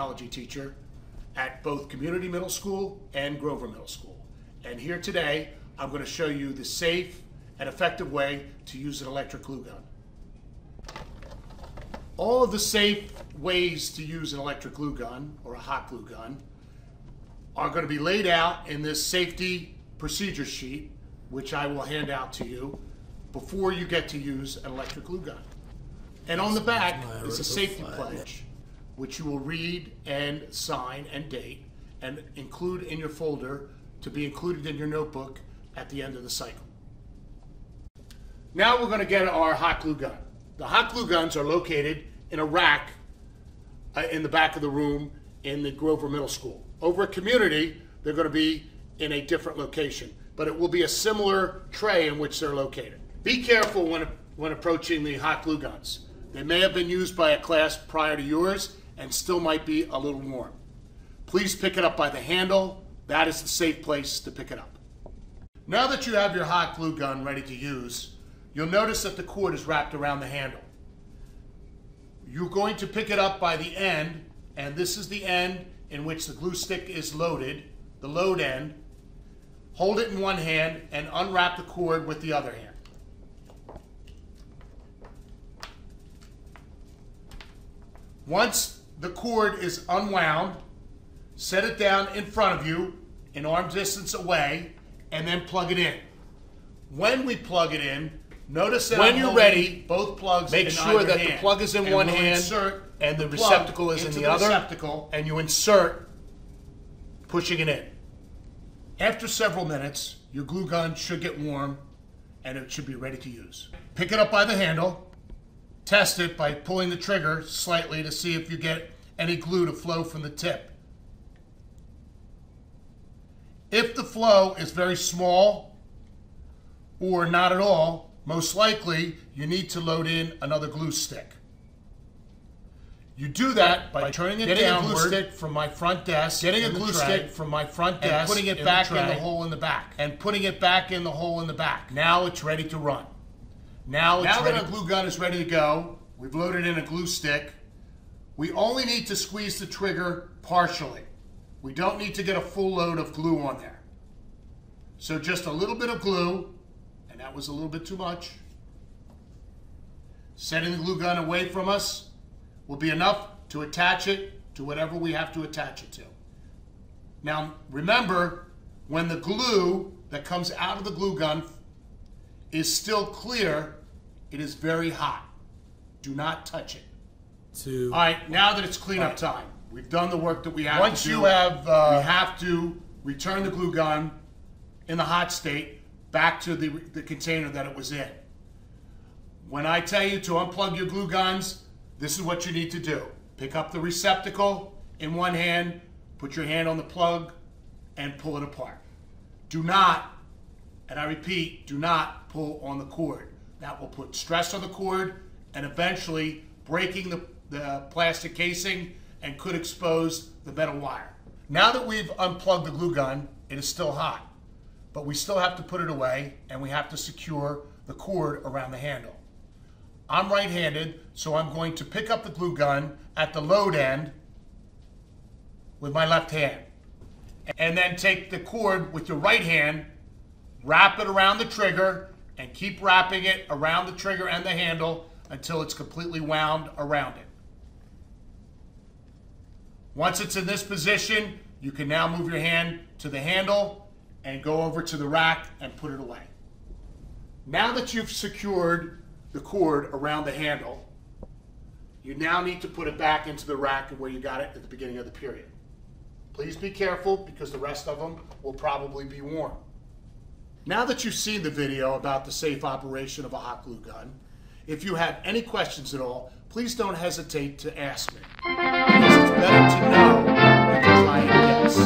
technology teacher at both Community Middle School and Grover Middle School. And here today, I'm going to show you the safe and effective way to use an electric glue gun. All of the safe ways to use an electric glue gun or a hot glue gun are going to be laid out in this safety procedure sheet, which I will hand out to you before you get to use an electric glue gun. And on the back is a safety pledge, which you will read and sign and date and include in your folder to be included in your notebook at the end of the cycle. Now we're going to get our hot glue gun. The hot glue guns are located in a rack in the back of the room in the Grover Middle School. Over at Community, they're going to be in a different location, but it will be a similar tray in which they're located. Be careful when approaching the hot glue guns. They may have been used by a class prior to yours and still might be a little warm. Please pick it up by the handle. That is the safe place to pick it up. Now that you have your hot glue gun ready to use, you'll notice that the cord is wrapped around the handle. You're going to pick it up by the end, and this is the end in which the glue stick is loaded, the load end. Hold it in one hand and unwrap the cord with the other hand. Once the cord is unwound, set it down in front of you, an arm distance away, and then plug it in. When we plug it in, notice that when you're ready, both plugs make sure that the plug is in one hand and the receptacle is in the other, and you insert, pushing it in. After several minutes, your glue gun should get warm and it should be ready to use. Pick it up by the handle. Test it by pulling the trigger slightly to see if you get any glue to flow from the tip. If the flow is very small or not at all, most likely you need to load in another glue stick. You do that by turning it downward, a glue stick from my front desk, and putting it back in the hole in the back. Now it's ready to run. Now that our glue gun is ready to go, we've loaded in a glue stick. We only need to squeeze the trigger partially. We don't need to get a full load of glue on there. So just a little bit of glue, and that was a little bit too much. Setting the glue gun away from us will be enough to attach it to whatever we have to attach it to. Now remember, when the glue that comes out of the glue gun is still clear, it is very hot. Do not touch it. All right, now that it's cleanup time, we've done the work that we have to do. We have to return the glue gun in the hot state back to the container that it was in. When I tell you to unplug your glue guns, this is what you need to do. Pick up the receptacle in one hand, put your hand on the plug, and pull it apart. Do not, and I repeat, do not pull on the cord. That will put stress on the cord and eventually breaking the plastic casing and could expose the metal wire. Now that we've unplugged the glue gun, it is still hot, but we still have to put it away and we have to secure the cord around the handle. I'm right-handed, so I'm going to pick up the glue gun at the load end with my left hand, and then take the cord with your right hand, wrap it around the trigger, and keep wrapping it around the trigger and the handle until it's completely wound around it. Once it's in this position, you can now move your hand to the handle and go over to the rack and put it away. Now that you've secured the cord around the handle, you now need to put it back into the rack where you got it at the beginning of the period. Please be careful because the rest of them will probably be warm. Now that you've seen the video about the safe operation of a hot glue gun, if you have any questions at all, please don't hesitate to ask me, because it's better to know than to try and guess.